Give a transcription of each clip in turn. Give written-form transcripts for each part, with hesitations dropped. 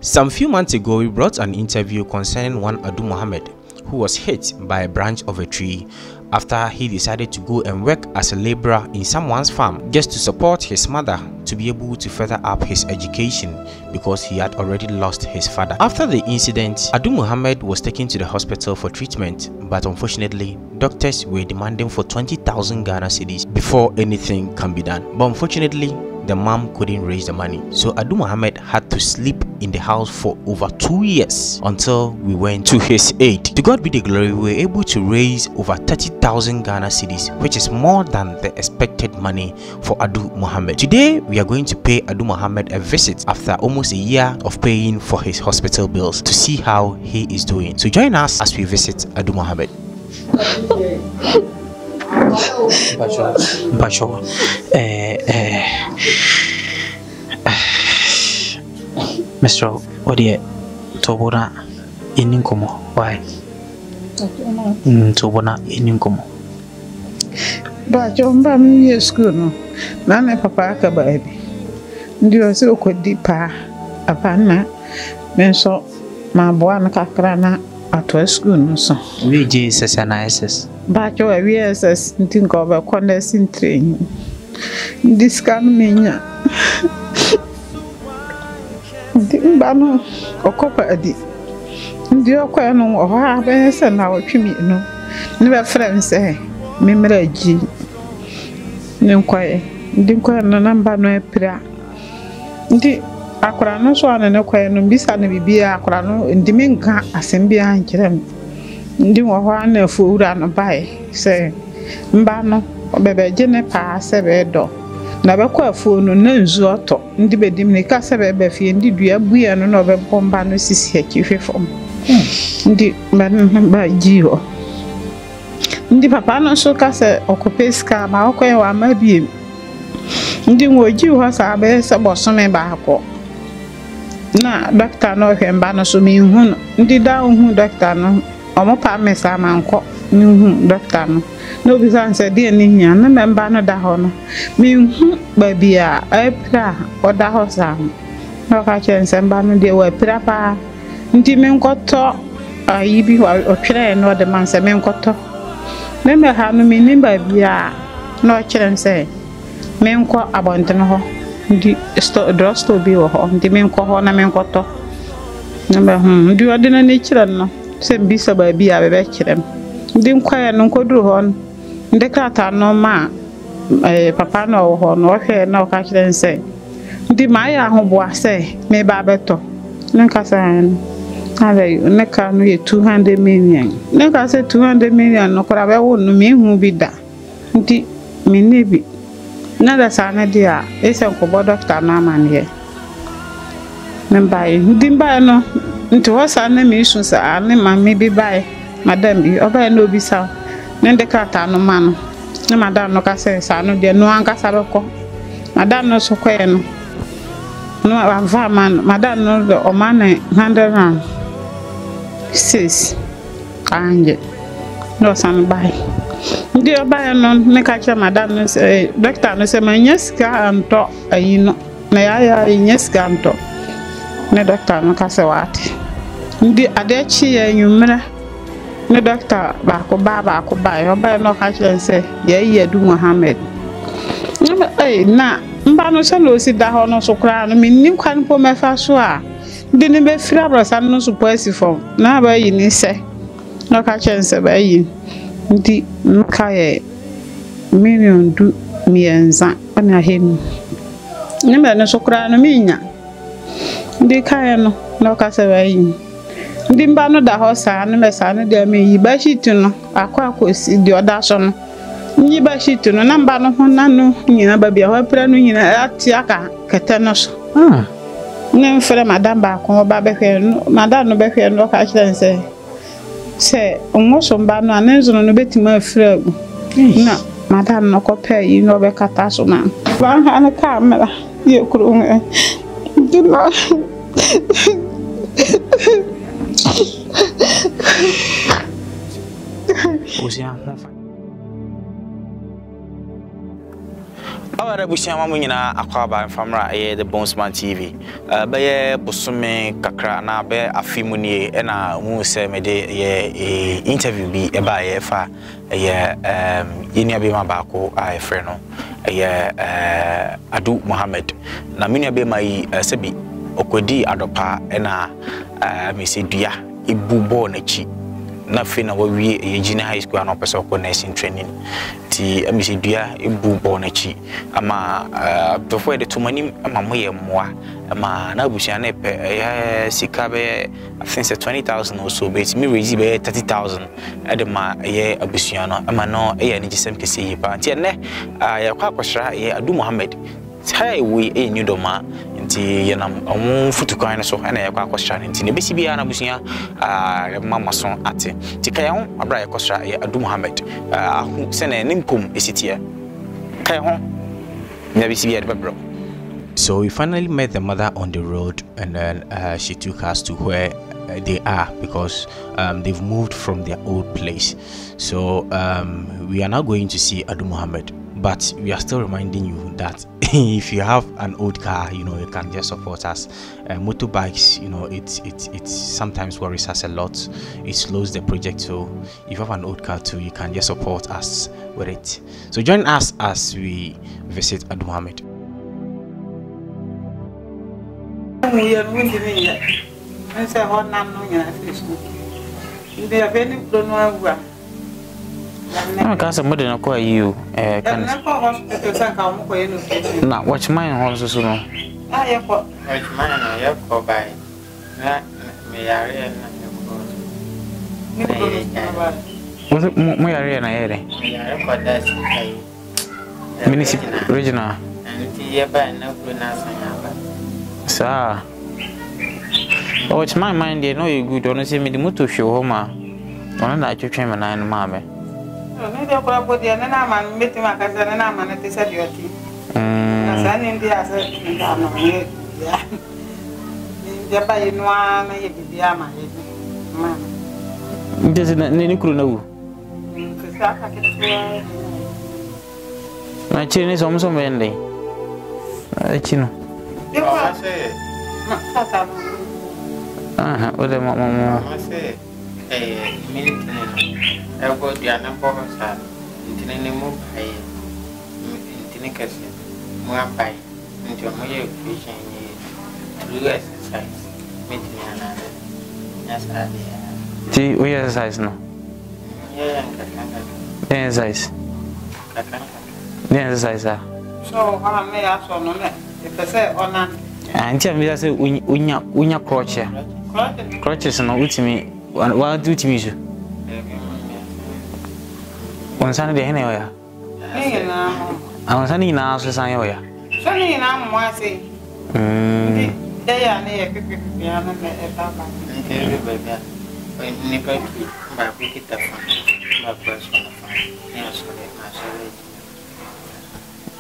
Some few months ago, we brought an interview concerning one Adu Mohammed who was hit by a branch of a tree after he decided to go and work as a laborer in someone's farm just to support his mother to be able to further up his education because he had already lost his father. After the incident, Adu Mohammed was taken to the hospital for treatment, but unfortunately, doctors were demanding for 20,000 Ghana cedis before anything can be done. But unfortunately, the mom couldn't raise the money, so Adu Mohammed had to sleep in the house for over 2 years until we went to his aid. To God be the glory, we were able to raise over 30,000 Ghana cedis, which is more than the expected money for Adu Mohammed. Today, we are going to pay Adu Mohammed a visit after almost a year of paying for his hospital bills to see how he is doing. So join us as we visit Adu Mohammed. Basho. Mr. Odie Tobona Ininkomo. Why? Tobona Ininkomo. But John Bam school no. Nana papa ka baby. Ndio se okodi pa apana. Menso ma boa na kakra na ato school no so. We Jesus and ISS. But you we SS think of a condensing train. This can mean Bano or copper adi. Ndio kwa no o ha be se na otwimi no. Ne be friends memra ji. Ne nkwae. Ndi nkwae no namba no epira. Ndi akora no so ana ne kwae no bisa na bibia akora no ndimi nka asem bia nkyerem. Ndi wo ho na fuura no bae se mba no obebe gene pa se be do na be kwa afuo no na nzu oto ndi bedim ne ka se be fie ndi dua buya no na obe bomba no sisi akihwefom ndi ba jiho ndi papa no so ka se okopeska ma okoye wa ma biem ndi wo jiho sa be se bosome ba akọ na doctor no hwemba no so mi hu ndi da hu doctor no omo pa mesa manko ni hu doctor no bi san se de ni nya na memba no da ho no mi hu ba bia epra o da ho sam no ka chen se mba no de wa epra pa ndi mi nkoto ayi bi o twere no de man se mi nkoto me me ha no mi ni ba bia no chen se mi nko abonten ho ndi drugstore bi wo ho ndi mi nko ho na mi nkoto na ba ndi o de na ni kire no se mbisa ba bia bebe kirem ndi nkwae no nkoduru ho ndi krata no ma papa no ho no hwe na o ka kire nse ndi ma ya ho bo ase me ba beto nka san ale nka no ye 200 million nka se 200 million no kora be wo no me hu bi da ndi me nebi na da sana dia ese nkobo doctor na amane membai ndi mba no nti wasa na me isu sa ne mama bi bai madam bi oba no bi sa ne de krata no ma no ne madam no ka se sa no de no anka sa beko madam no so kwae no no ava man madam no de o man 106 kanje no san bai ndi oba no ne ka cha madam no se doctor no se manyeska anto ayi no na ya nyeska anto ne doctor no ka se wate ndi adechi ya nyumra ne doctor ba ko ba yo ba no ka chense ya yi Adu Mohammed na mba no se no si da ho no so kra no minni kwan po mefa so a ndi ne be fira brosa no so poesi fom na ba yi ni se no ka chense ba yi ndi nka ye million du mienza ana henu ne me no so kra no minya ndi kae no no ka se ba yi ndi mba no da ho sa no me sa no de me yi ba shitu no akwakosi di oda so no nyi ba shitu no na mba no ho na no nyina ba bia ho pra no nyina ati aka kete no so ne mfere madam ba ko ba be hwe no madam no be hwe no ka kire se onwoso mba no anenzo no betima afira agu na madam no ko pa yi no be kata so na ba ha na kamera ye kuru di ma Yara Bushama Munina, Aquaba, and Famra, the Bonesman TV. Baye Busume, Kakra, na be a Fimuni, and a Muse Mede, interview be a by fa, Inia Bima Bako, I Freno, Adu Mohammed. Na Minia be my Sebi, Okodi Adopa, and Missy Dia, Ibubo Nechi. Nothing our we junior high school and officer nursing training. Ti Missy Dia, Ibubo Nechi. Ama before the 2 money, Mamma Moa, Ama Nabushane, Sikabe, I think 20,000 or so, but me receive 30,000 at the ma a year Abusiano, Amano, a and Jisem Kisi, but yet, I Quaquasha, Adu Mohammed. Hey, we a new doma nti yenam omo futukwan so na ye kwa kwasha nti ne besi bia na busia mama son ate ti kai ho abra ye kwasha ye Adu Mohammed ahu se na nimpum esitie kai ho na besi bia de bebro. So we finally met the mother on the road, and then she took us to where they are, because they've moved from their old place. So we are now going to see Adu Mohammed. But we are still reminding you that if you have an old car, you know, you can just support us. Motorbikes, you know, it sometimes worries us a lot. It slows the project. So if you have an old car too, you can just support us with it. So join us as we visit Adu Mohammed. I can't say more than a you. Now, watch mine also soon. Watch mine, I go by. Was it more area? Municipal regional. And tea by no good sir. Watch my mind, they know you good. Don't see me the motor show home. On that you train and mamma. No, they probably and I'm meeting my cousin and I'm at this duty. San India said, yeah, by one, Yama. Doesn't any crew know? My chin is almost Monday. Chino. What am I say? A minute. I got the number of us in any move by Tinicus, more by into a mere fishing to do exercise, meeting another. Yes, I did. We exercise now. Yeah, exercise. Exercise. So, how may I so no? If I say on and tell me, I say, Unya crotch. Crotches and out to me. What do to me? On Sunday, anyway. On Sunday now, so Sunday. Sunday now, I say. They are near piano. Nipper by wicked my person. Yes,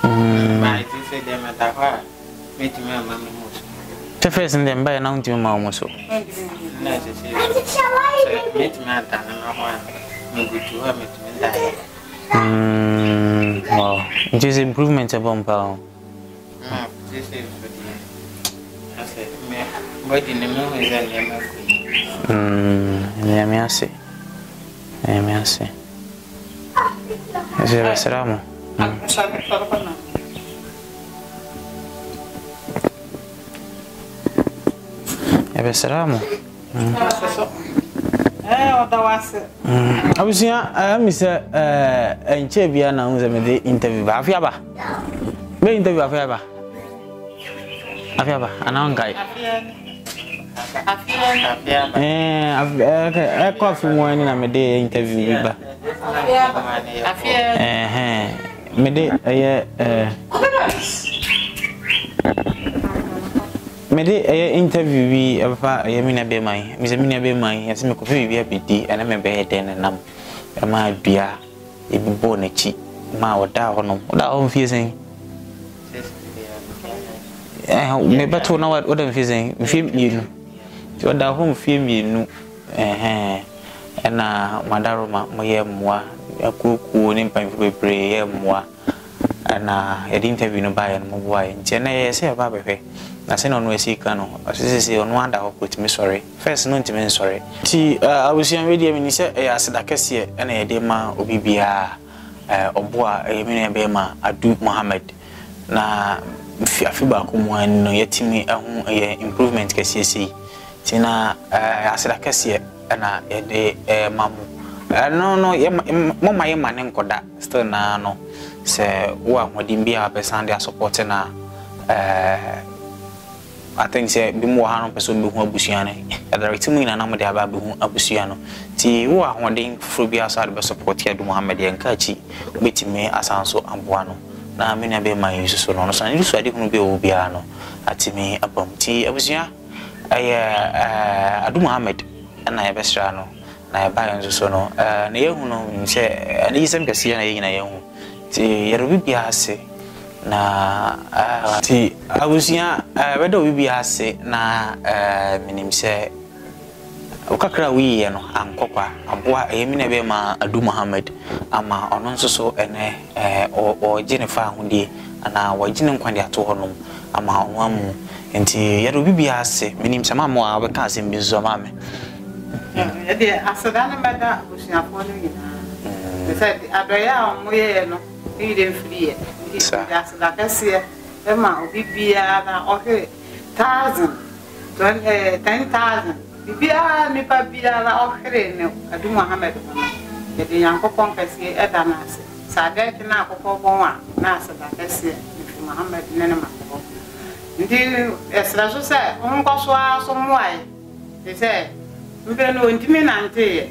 my say them at the heart. Meet me, mamma. The first and then by announcing Mamma so. Meet me at the one. No good to have it. Wow, it is improvement upon pound. This is for the I said, but in the moon is let me see. Let me see. Is it a restaurant? A restaurant. I was here, Mr. And Chevia announced the interview. Afiaba. May interview Afiaba. Afiaba, an unguide. I call from one in a day interview. Mede interview we aba Yamina be my Miss Mina be my as me coffee be happy and I remember then and nam ma dua e bi bo na chi ma oda hono oda on fiesin me beto na oda fiesin fiem yinu ti oda home fiem yinu na madaro ma ye moa akuku ni mpan bebre ye moa na yɛde interview no baeɛ no moboaeɛ nti ɛnɛ yɛ sɛ yɛba bɛhwɛ na sɛ na ɔno asi ka no ɔsesese ɔno ada hɔ kɔtumi sɔre first no ntumi nsɔre nti abusua wedeɛ meni sɛ ɛyɛ aseda kɛseɛ ɛna yɛde ma obi biara ɔboa ɛyɛ me nua bɛma Adu Mohammed na afi baako mu ani no yɛtumi ɛho ɛyɛ improvement kɛseɛ sei nti na aseda kɛseɛ ɛna yɛde ma mo no mama yɛ ma ne nkɔda still na no sɛ wo ahoɔden bi a bɛsan de support na I think say bi mo ha no person be hu abusua no direct mu ina na mo de aba be hu abusua no ti wo ahoɔden fro bi asa de be support Adu Mohammed yɛ nka chi betime asanso aboa no na me na be ma yesu so no san yesu ade hunu bi o bia no atimi abam ti abusua Adu Mohammed na yɛ besra no na yɛ ba yɛn so no na yɛ hu no sɛ ani yisem kɛse na yɛ nyina yɛ hu ti yɛ robi bia ase na ti abusua weda obi bia ase na minim sɛ okakra wi yɛ no ankɔkwa aboa ɛyɛ na be ma Adu Mohammed ama ɔno nso so ɛnɛ ɔgye ne fa ahodie ana wɔgye ne nkwande ato hɔ nom ama ɔno amu nti yɛda obi bia ase minim sɛ ma mo a wɔbɛka asɛm bi nso ma me yɛde aseda no bɛda abusuafoɔ no nyinaa sɛ adɔyɛ a ɔmoyɛ no ɛyɛ mfiri yɛ aseda kɛseɛ ɛma obi biara na ɔhwɛ 10,000 bibiara nipa biara ɔhwere ne Adu Mohammed no yɛde Nyankopɔn kɛseɛ ɛda no ase sɛ adɛte na akɔkɔ bɔn a na aseda kɛseɛ Adu Mohammed ne ne makɔ nti ɛsrɛ so sɛ ɔnkɔ so a so mmoae te sɛ mpɛ no ɔntimi nanteyɛ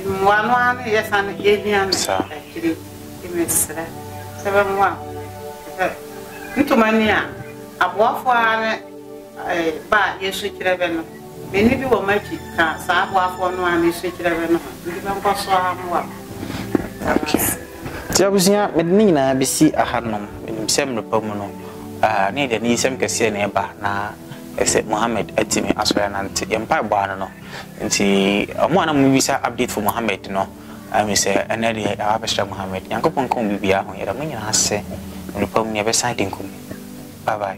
mmoa no a ne yɛsa no yɛhia no akyiri mesrɛ sɛ bɛmmoa ntoma ni a aboafoɔ a ne ba yɛsu kyerɛ bɛ no meni bi wɔ machi ka saa aboafoɔ no a ne su kyerɛ bɛ no nti bɛnkɔ so a mmoa ti abusua mede ne nyinaa bɛsi ahanom menim sɛ mmerɛpa mu no ne yɛde ne yisɛm kɛseɛ na ɛba na ɛsɛ Mohammed atimi asɔre nante yɛmpa bɔ ano no nti ɔmo ana mo bisa update for Mohammed no ami sɛ ɛnɛ de abɛsra Mohammed Nyankopɔn ka mo bibia ho yɛda mo nyinaa sɛ mmerɛpa mu ne yɛbɛsan de nkom bye bye